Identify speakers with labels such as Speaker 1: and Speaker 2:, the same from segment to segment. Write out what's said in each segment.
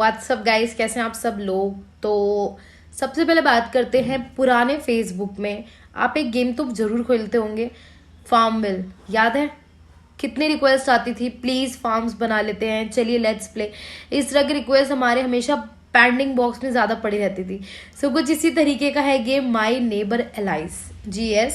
Speaker 1: WhatsApp guys, कैसे हैं आप सब लोग। तो सबसे पहले बात करते हैं पुराने फेसबुक में आप एक गेम तो जरूर खेलते होंगे, फार्मविल। याद है कितनी रिक्वेस्ट आती थी, प्लीज फार्म्स बना लेते हैं, चलिए लेट्स प्ले। इस तरह की रिक्वेस्ट हमारे हमेशा पेंडिंग बॉक्स में ज्यादा पड़ी रहती थी। सो कुछ इसी तरीके का है game my neighbour Alice GS।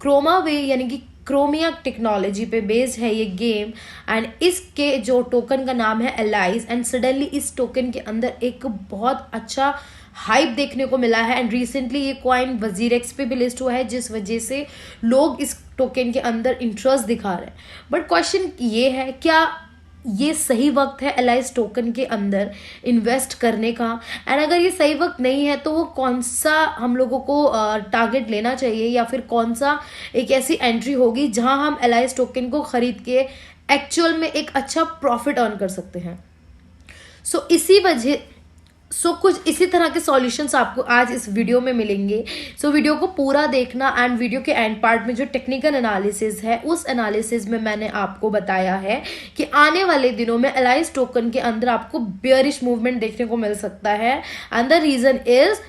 Speaker 1: Chroma वे यानी कि क्रोमिया टेक्नोलॉजी पे बेस्ड है ये गेम। एंड इसके जो टोकन का नाम है एलाइस, एंड सडनली इस टोकन के अंदर एक बहुत अच्छा हाइप देखने को मिला है। एंड रिसेंटली ये कॉइन वजीरेक्स पे भी लिस्ट हुआ है, जिस वजह से लोग इस टोकन के अंदर इंटरेस्ट दिखा रहे हैं। बट क्वेश्चन ये है, क्या ये सही वक्त है एलाइस टोकन के अंदर इन्वेस्ट करने का? एंड अगर ये सही वक्त नहीं है तो वो कौन सा हम लोगों को टारगेट लेना चाहिए, या फिर कौन सा एक ऐसी एंट्री होगी जहां हम एलाइस टोकन को खरीद के एक्चुअल में एक अच्छा प्रॉफिट अर्न कर सकते हैं। सो कुछ इसी तरह के सॉल्यूशंस आपको आज इस वीडियो में मिलेंगे। वीडियो को पूरा देखना। एंड वीडियो के एंड पार्ट में जो टेक्निकल एनालिसिस है, उस एनालिसिस में मैंने आपको बताया है कि आने वाले दिनों में एलाइस टोकन के अंदर आपको बेयरिश मूवमेंट देखने को मिल सकता है। And the reason is,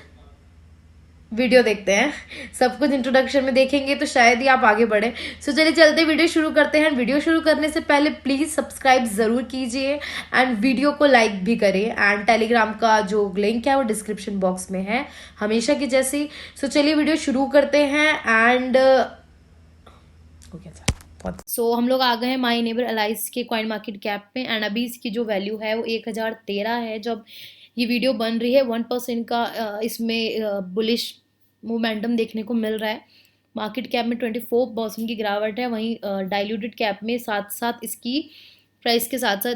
Speaker 1: video देखते हैं। सब कुछ इंट्रोडक्शन में देखेंगे तो शायद ही आप आगे बढ़े। चलिए चलते वीडियो शुरू करते हैं। वीडियो शुरू करने से पहले प्लीज सब्सक्राइब जरूर कीजिए एंड वीडियो को लाइक भी करें। एंड टेलीग्राम का जो लिंक है वो डिस्क्रिप्शन बॉक्स में है, हमेशा की जैसी। चलिए वीडियो शुरू करते हैं। एंड हम लोग आ गए हैं माई नेबर एलाइस के कॉइन मार्केट कैप पे। एंड अभी इसकी जो वैल्यू है वो 1013 है। जब ये वीडियो बन रही है 1% का इसमें बुलिश मोमेंटम देखने को मिल रहा है। मार्केट कैप में 24% की गिरावट है, वहीं डाइल्यूटेड कैप में साथ साथ इसकी प्राइस के साथ साथ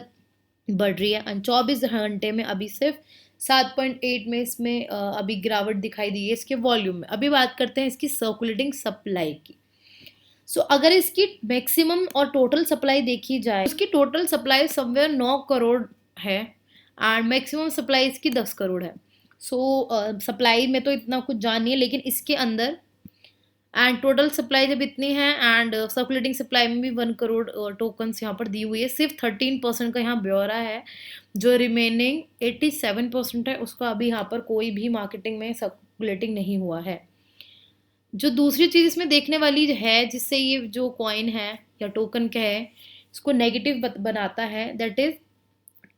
Speaker 1: बढ़ रही है। एंड 24 घंटे में अभी सिर्फ 7.8 में इसमें अभी गिरावट दिखाई दी है इसके वॉल्यूम में। अभी बात करते हैं इसकी सर्कुलेटिंग सप्लाई की। अगर इसकी मैक्सिमम और टोटल सप्लाई देखी जाए, उसकी टोटल सप्लाई समवेयर 9 करोड़ है एंड मैक्सिमम सप्लाई इसकी 10 करोड़ है। सप्लाई में तो इतना कुछ जान नहीं है, लेकिन इसके अंदर एंड टोटल सप्लाई जब इतनी है एंड सर्कुलेटिंग सप्लाई में भी 1 करोड़ टोकन्स यहाँ पर दी हुई है। सिर्फ 13% का यहाँ ब्यौरा है, जो रिमेनिंग 87% है उसका अभी यहाँ पर कोई भी मार्केटिंग में सर्कुलेटिंग नहीं हुआ है। जो दूसरी चीज इसमें देखने वाली है, जिससे ये जो कॉइन है या टोकन क्या है इसको नेगेटिव बनाता है, दैट इज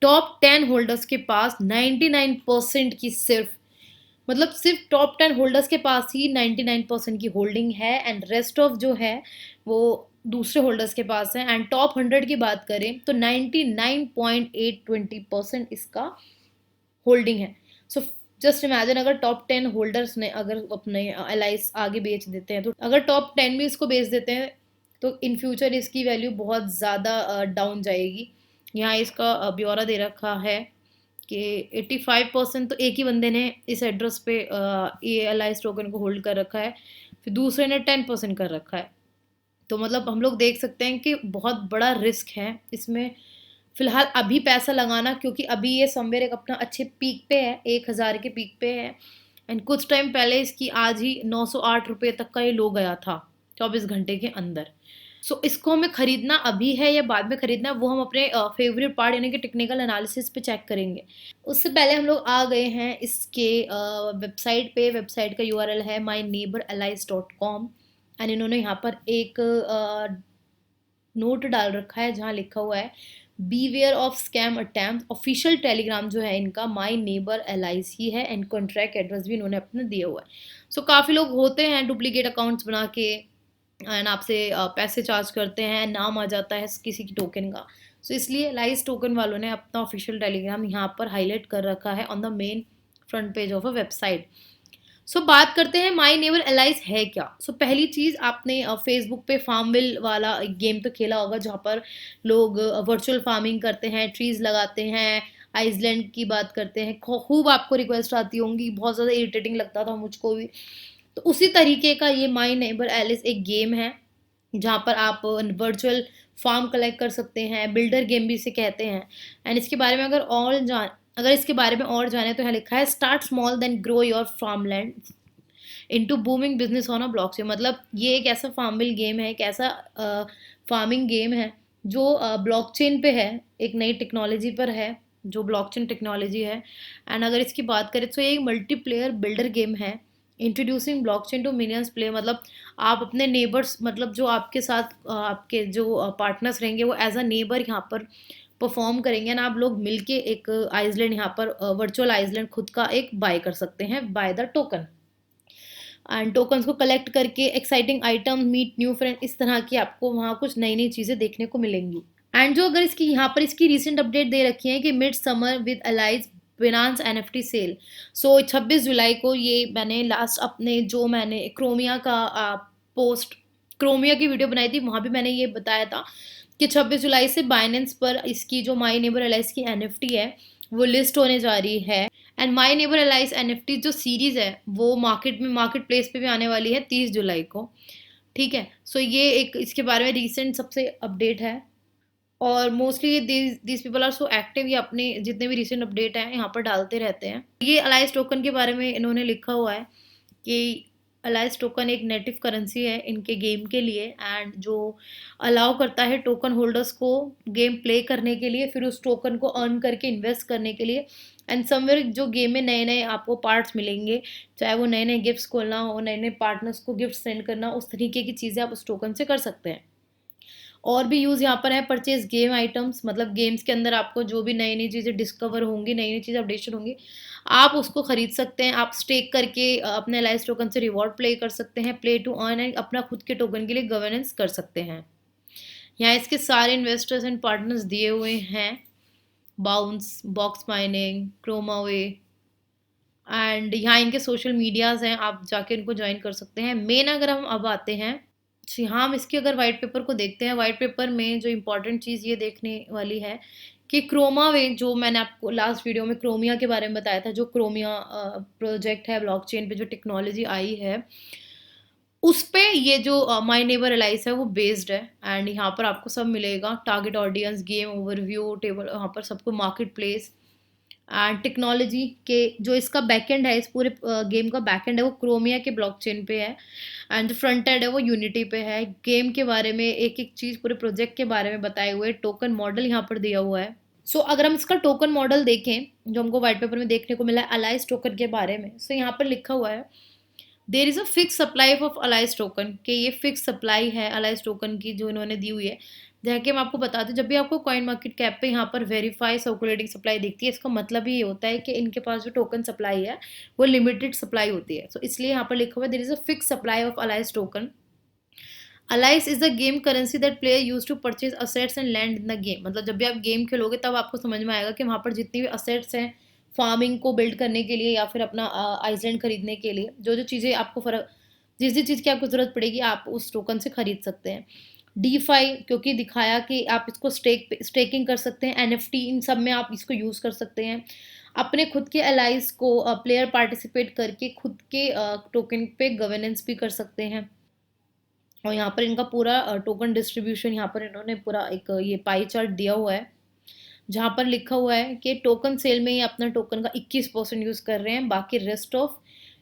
Speaker 1: टॉप 10 होल्डर्स के पास 99% की सिर्फ टॉप 10 होल्डर्स के पास ही 99% की होल्डिंग है एंड रेस्ट ऑफ जो है वो दूसरे होल्डर्स के पास है। एंड टॉप 100 की बात करें तो 99.820% इसका होल्डिंग है। जस्ट इमेजिन, अगर टॉप 10 होल्डर्स ने अगर अपने एलाइस आगे बेच देते हैं, तो अगर टॉप 10 भी इसको बेच देते हैं तो इन फ्यूचर इसकी वैल्यू बहुत ज़्यादा डाउन जाएगी। यहाँ इसका ब्यौरा दे रखा है कि 85% तो एक ही बंदे ने इस एड्रेस पे ये एलाइस टोकन को होल्ड कर रखा है, फिर दूसरे ने 10% कर रखा है। तो मतलब हम लोग देख सकते हैं कि बहुत बड़ा रिस्क है इसमें फिलहाल अभी पैसा लगाना, क्योंकि अभी ये समवेयर एक अपना अच्छे पीक पे है, 1000 के पीक पे है। एंड कुछ टाइम पहले इसकी आज ही 908 रुपये तक का ये लो गया था 24 घंटे के अंदर। इसको हमें खरीदना अभी है या बाद में खरीदना है, वो हम अपने फेवरेट पार्ट यानी कि टेक्निकल एनालिसिस पे चेक करेंगे। उससे पहले हम लोग आ गए हैं इसके वेबसाइट पे। वेबसाइट का URL है myneberallies.com एंड इन्होंने यहाँ पर एक नोट डाल रखा है जहाँ लिखा हुआ है beware of scam attempt. Official Telegram जो है इनका माई नेबर एलाइस ही है एंड कॉन्ट्रैक्ट एड्रेस भी इन्होंने अपना दिया हुआ है। काफ़ी लोग होते हैं डुप्लीकेट अकाउंट्स बना के एंड आपसे पैसे चार्ज करते हैं, नाम आ जाता है किसी की टोकन का। इसलिए एलाइस टोकन वालों ने अपना ऑफिशियल टेलीग्राम यहाँ पर हाईलाइट कर रखा है on the main front page of a website. बात करते हैं माई नेबर एलाइस है क्या। पहली चीज़, आपने फेसबुक पे फार्मविल वाला गेम तो खेला होगा, जहाँ पर लोग वर्चुअल फार्मिंग करते हैं, ट्रीज लगाते हैं, आइसलैंड की बात करते हैं। खूब आपको रिक्वेस्ट आती होंगी, बहुत ज़्यादा इरिटेटिंग लगता था मुझको भी। तो उसी तरीके का ये माई नेबर एलाइस एक गेम है जहाँ पर आप वर्चुअल फार्म कलेक्ट कर सकते हैं, बिल्डर गेम भी इसे कहते हैं। एंड इसके बारे में अगर इसके बारे में और जाने तो यहाँ लिखा है start small then grow your farmland into booming business on a blockchain. मतलब ये एक ऐसा फार्मिल गेम है, एक ऐसा फार्मिंग गेम है जो ब्लॉकचेन पे है, एक नई टेक्नोलॉजी पर है, जो ब्लॉकचेन टेक्नोलॉजी है। एंड अगर इसकी बात करें तो ये एक मल्टीप्लेयर बिल्डर गेम है, introducing blockchain to millions play, मतलब आप अपने नेबर्स, मतलब जो आपके साथ आपके जो पार्टनर्स रहेंगे वो एज अ नेबर यहाँ पर परफॉर्म करेंगे ना, आप लोग मिलके एक आइसलैंड यहाँ पर वर्चुअल आइसलैंड खुद का एक बाय कर सकते हैं buy the token. And tokens को कलेक्ट करके exciting item, meet new friend, इस तरह की आपको वहाँ कुछ नई नई चीज़ें देखने को मिलेंगी। एंड जो अगर इसकी यहाँ पर इसकी रिसेंट अपडेट दे रखी है कि mid summer with Alice Binance NFT sale. So 26 जुलाई को ये मैंने लास्ट अपने जो मैंने क्रोमिया का पोस्ट क्रोमिया की वीडियो बनाई थी वहाँ भी मैंने ये बताया था कि 26 जुलाई से बाइनेंस पर इसकी जो माई नेबर एलाइज की एनएफटी है वो लिस्ट होने जा रही है। And my neighbour allies NFT जो सीरीज़ है वो मार्केट प्लेस पे भी आने वाली है 30 जुलाई को। ठीक है, सो ये एक इसके बारे में रिसेंट सबसे अपडेट है। और mostly this people are so active, ये अपने जितने भी रिसेंट अपडेट हैं यहाँ पर डालते रहते हैं। ये अलाइज टोकन के बारे में इन्होंने लिखा हुआ है कि अलाइज टोकन एक नेटिव करेंसी है इनके गेम के लिए, एंड जो अलाउ करता है टोकन होल्डर्स को गेम प्ले करने के लिए, फिर उस टोकन को अर्न करके इन्वेस्ट करने के लिए। एंड समवेयर जो गेम में नए नए आपको पार्ट्स मिलेंगे, चाहे वो नए नए गिफ्ट्स खोलना हो, नए नए पार्टनर्स को गिफ्ट सेंड करना, उस तरीके की चीज़ें आप उस टोकन से कर सकते हैं। और भी यूज़ यहाँ पर है परचेज गेम आइटम्स, मतलब गेम्स के अंदर आपको जो भी नई नई चीज़ें डिस्कवर होंगी, नई नई चीज़ अपडेशन होंगी, आप उसको खरीद सकते हैं। आप स्टेक करके अपने एलाइज टोकन से रिवॉर्ड प्ले कर सकते हैं, प्ले टू अर्न, एंड अपना खुद के टोकन के लिए गवर्नेंस कर सकते हैं। यहाँ इसके सारे इन्वेस्टर्स एंड पार्टनर्स दिए हुए हैं, बाउंस, बॉक्स माइनिंग, क्रोमावे, एंड यहाँ इनके सोशल मीडियाज़ हैं, आप जाके इनको ज्वाइन कर सकते हैं। मेन अगर हम अब आते हैं जी हाँ, हम इसके अगर वाइट पेपर को देखते हैं, वाइट पेपर में जो इम्पोर्टेंट चीज़ ये देखने वाली है कि क्रोमावे, जो मैंने आपको लास्ट वीडियो में क्रोमिया के बारे में बताया था, जो क्रोमिया प्रोजेक्ट है ब्लॉकचेन पे जो टेक्नोलॉजी आई है, उस पे ये जो माय नेबर एलाइज है वो बेस्ड है। एंड यहाँ पर आपको सब मिलेगा, target audience, game overview table, यहाँ पर सबको मार्केट प्लेस एंड टेक्नोलॉजी के जो इसका बैकएंड है, इस पूरे गेम का बैकएंड है वो क्रोमिया के ब्लॉकचेन पे है, एंड जो फ्रंट एंड है वो यूनिटी पे है। गेम के बारे में एक एक चीज़ पूरे प्रोजेक्ट के बारे में बताए हुए, टोकन मॉडल यहाँ पर दिया हुआ है। सो अगर हम इसका टोकन मॉडल देखें जो हमको व्हाइट पेपर में देखने को मिला है अलाइज टोकन के बारे में, सो यहाँ पर लिखा हुआ है there is a fix supply of Alice token, कि ये फिक्स सप्लाई है अलाइज टोकन की जो इन्होंने दी हुई है। जैसे कि हम आपको बताते हैं, जब भी आपको कॉइन मार्केट कैप पे यहाँ पर वेरीफाई सर्कुलेटिंग सप्लाई दिखती है, इसका मतलब ही ये होता है कि इनके पास जो टोकन सप्लाई है वो लिमिटेड सप्लाई होती है। सो इसलिए यहाँ पर लिखा हुआ है there is a fix supply of Alice token. Alice is the game currency that player use to purchase assets and land in the game, मतलब जब भी आप गेम खेलोगे तब आपको समझ में आएगा कि वहाँ पर जितनी भी असेट्स हैं फार्मिंग को बिल्ड करने के लिए या फिर अपना आइसलैंड खरीदने के लिए, जो जो चीज़ें आपको फर्क, जिस जिस चीज़ की आपको ज़रूरत पड़ेगी आप उस टोकन से खरीद सकते हैं। डीफाई, क्योंकि दिखाया कि आप इसको स्टेकिंग कर सकते हैं, एनएफटी, इन सब में आप इसको यूज़ कर सकते हैं। अपने खुद के एलाइज को प्लेयर पार्टिसिपेट करके खुद के टोकन पे गवर्नेंस भी कर सकते हैं। और यहाँ पर इनका पूरा टोकन डिस्ट्रीब्यूशन, यहाँ पर इन्होंने पूरा एक ये पाई चार्ट दिया हुआ है जहाँ पर लिखा हुआ है कि टोकन सेल में ये अपना टोकन का 21% यूज़ कर रहे हैं, बाकी रेस्ट ऑफ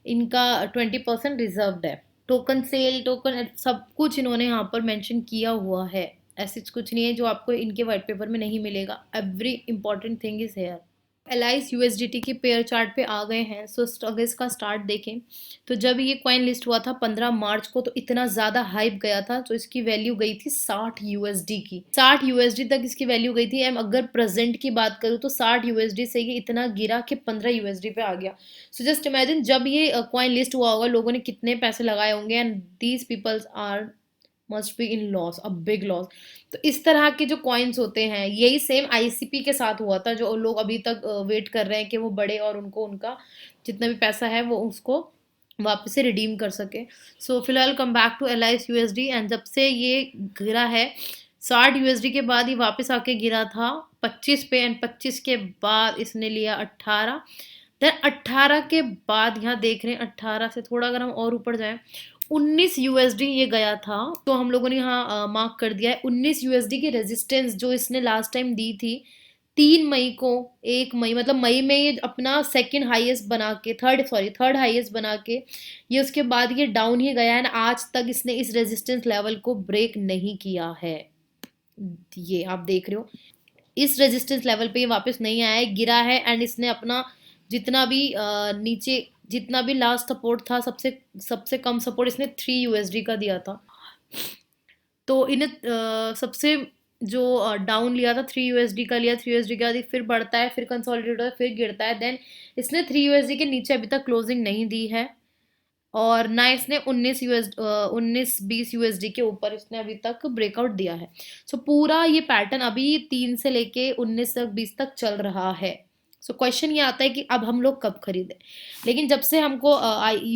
Speaker 1: इनका 20% रिजर्व्ड है। टोकन सेल, टोकन सब कुछ इन्होंने यहाँ पर मेंशन किया हुआ है, ऐसे कुछ नहीं है जो आपको इनके वाइट पेपर में नहीं मिलेगा। Every important thing is here. Alias USDT के पेयर चार्ट पे आ गए हैं। सो अगर इसका स्टार्ट देखें तो जब ये कॉइन लिस्ट हुआ था 15 मार्च को, तो इतना ज़्यादा हाइप गया था, तो इसकी वैल्यू गई थी 60 यूएसडी की, 60 यूएसडी तक इसकी वैल्यू गई थी। एम अगर प्रेजेंट की बात करूँ तो 60 यूएसडी से ये इतना गिरा कि 15 यूएसडी पे आ गया। सो जस्ट इमेजिन जब ये कॉइन लिस्ट हुआ होगा लोगों ने कितने पैसे लगाए होंगे, and these peoples are must be in loss, a big loss. तो इस तरह के जो कॉइन्स होते हैं, यही सेम आईसीपी के साथ हुआ था, जो लोग अभी तक वेट कर रहे हैं कि वो बढ़े और उनको उनका जितना भी पैसा है वो उसको वापस से रिडीम कर सके। सो फिलहाल come back to Alice USD, and जब से ये गिरा है 60 यूएसडी के बाद ही वापस आके गिरा था 25 पे, एंड 25 के बाद इसने लिया 18, देन 18 के बाद यहाँ देख रहे हैं 18 से थोड़ा अगर हम और ऊपर जाएं 19 यूएसडी ये गया था। तो हम लोगों ने यहाँ मार्क कर दिया है 19 यूएसडी की रेजिस्टेंस जो इसने लास्ट टाइम दी थी 3 मई को। 1 मई मतलब मई में ये अपना सेकंड हाईएस्ट बना के, थर्ड हाईएस्ट बना के ये उसके बाद ये डाउन ही गया है, ना आज तक इसने इस रेजिस्टेंस लेवल को ब्रेक नहीं किया है। ये आप देख रहे हो इस रेजिस्टेंस लेवल पे ये वापस नहीं आया है, गिरा है एंड इसने अपना जितना भी नीचे जितना भी लास्ट सपोर्ट था, सबसे सबसे कम सपोर्ट इसने 3 यूएसडी का दिया था। तो इन्हें सबसे जो डाउन लिया था 3 यूएसडी का लिया, 3 यूएसडी का फिर बढ़ता है, फिर कंसोलिडेट होता है, फिर गिरता है। देन इसने 3 यूएसडी के नीचे अभी तक क्लोजिंग नहीं दी है, और ना इसने 19-20 यूएसडी के ऊपर इसने अभी तक ब्रेकआउट दिया है। सो पूरा ये पैटर्न अभी 3 से लेके 19 तक 20 तक चल रहा है। सो क्वेश्चन ये आता है कि अब हम लोग कब खरीदें। लेकिन जब से हमको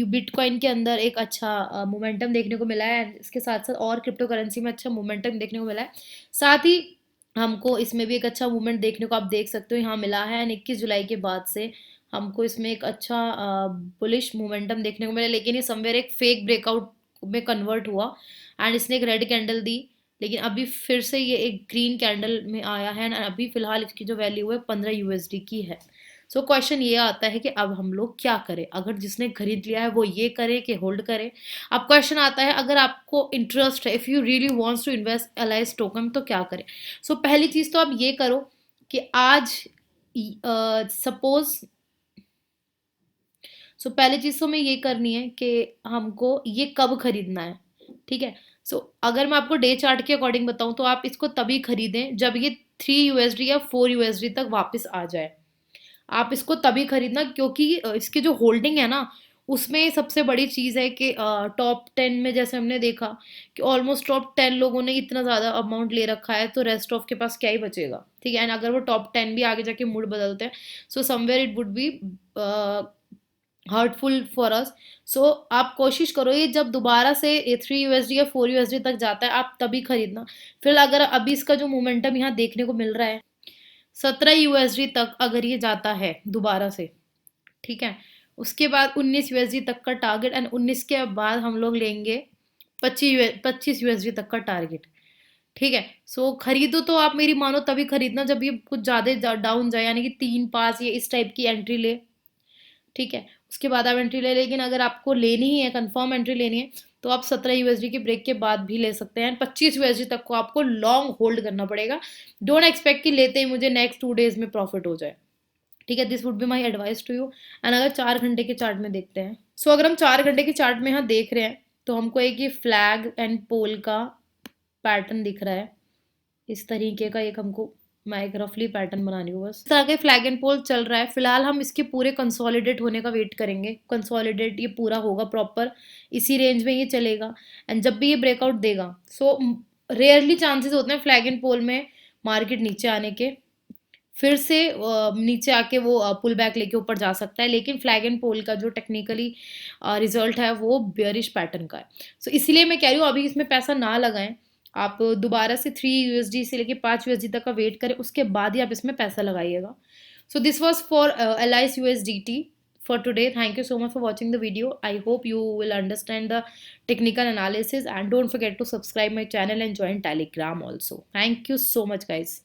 Speaker 1: बिटकॉइन के अंदर एक अच्छा मोमेंटम देखने को मिला है, इसके साथ साथ और क्रिप्टो करेंसी में अच्छा मोमेंटम देखने को मिला है, साथ ही हमको इसमें भी एक अच्छा मूवमेंट देखने को आप देख सकते हो यहाँ मिला है। एंड 21 जुलाई के बाद से हमको इसमें एक अच्छा बुलिश मोमेंटम देखने को मिला, लेकिन ये समवेयर एक फेक ब्रेकआउट में कन्वर्ट हुआ एंड इसने एक रेड कैंडल दी, लेकिन अभी फिर से ये एक ग्रीन कैंडल में आया है एंड अभी फिलहाल इसकी जो वैल्यू है 15 यूएसडी की है। सो क्वेश्चन ये आता है कि अब हम लोग क्या करें, अगर जिसने खरीद लिया है वो ये करे कि होल्ड करे। अब क्वेश्चन आता है, अगर आपको इंटरेस्ट है, if you really wants to invest Alice token, तो क्या करें। सो पहली चीज़ तो आप ये करो कि आज सपोज पहली चीज़ तो मैं ये करनी है कि हमको ये कब खरीदना है, ठीक है। अगर मैं आपको डे चार्ट के अकॉर्डिंग बताऊं तो आप इसको तभी खरीदें जब ये 3 यूएसडी या 4 यूएसडी तक वापस आ जाए। आप इसको तभी खरीदना, क्योंकि इसकी जो होल्डिंग है ना, उसमें सबसे बड़ी चीज़ है कि टॉप 10 में जैसे हमने देखा कि ऑलमोस्ट टॉप 10 लोगों ने इतना ज़्यादा अमाउंट ले रखा है, तो रेस्ट ऑफ के पास क्या ही बचेगा, ठीक है। एंड अगर वो टॉप 10 भी आगे जाके मूड बदलते हैं, so somewhere it would be hurtful for us. So आप कोशिश करो ये जब दोबारा से 3 यूएसडी या 4 यूएसडी तक जाता है आप तभी खरीदना। फिर अगर अभी इसका जो मोमेंटम यहाँ देखने को मिल रहा है 17 यूएसडी तक अगर ये जाता है दोबारा से, ठीक है, उसके बाद 19 यूएसडी तक का टारगेट एंड 19 के बाद हम लोग लेंगे 25 यूएसडी तक का टारगेट, ठीक है। खरीदो तो आप मेरी मानो तभी खरीदना जब ये कुछ ज़्यादा डाउन जाए, यानी कि 3-5 ये इस टाइप की एंट्री ले, ठीक है। उसके बाद आप एंट्री ले, लेकिन अगर आपको लेनी ही है, कंफर्म एंट्री लेनी है, तो आप 17 यूएसडी के ब्रेक के बाद भी ले सकते हैं। 25 यूएसडी तक को आपको लॉन्ग होल्ड करना पड़ेगा। डोंट एक्सपेक्ट कि लेते ही मुझे नेक्स्ट 2 डेज में प्रॉफिट हो जाए, ठीक है। This would be my advice to you. And अगर 4 घंटे के चार्ट में देखते हैं, अगर हम 4 घंटे के चार्ट में यहाँ देख रहे हैं तो हमको एक ये फ्लैग एंड पोल का पैटर्न दिख रहा है, इस तरीके का एक हमको मैं एक रफली पैटर्न बनानी हूँ। बस इस तरह के फ्लैग एंड पोल चल रहा है। फिलहाल हम इसके पूरे कंसोलिडेट होने का वेट करेंगे। कंसोलिडेट ये पूरा होगा प्रॉपर, इसी रेंज में ये चलेगा एंड जब भी ये ब्रेकआउट देगा, रेयरली चांसेस होते हैं फ्लैग एंड पोल में मार्केट नीचे आने के, फिर से नीचे आके वो पुल बैक लेके ऊपर जा सकता है, लेकिन फ्लैग एंड पोल का जो टेक्निकली रिजल्ट है वो बेयरिश पैटर्न का है। इसीलिए मैं कह रही हूँ अभी इसमें पैसा ना लगाएं, आप दोबारा से 3 यूएसडी से लेके 5 यूएसडी तक का वेट करें, उसके बाद ही आप इसमें पैसा लगाइएगा। This was for alias USDT for today. Thank you so much for watching the video. I hope you will understand the technical analysis, and don't forget to subscribe my channel and join Telegram also. Thank you so much guys.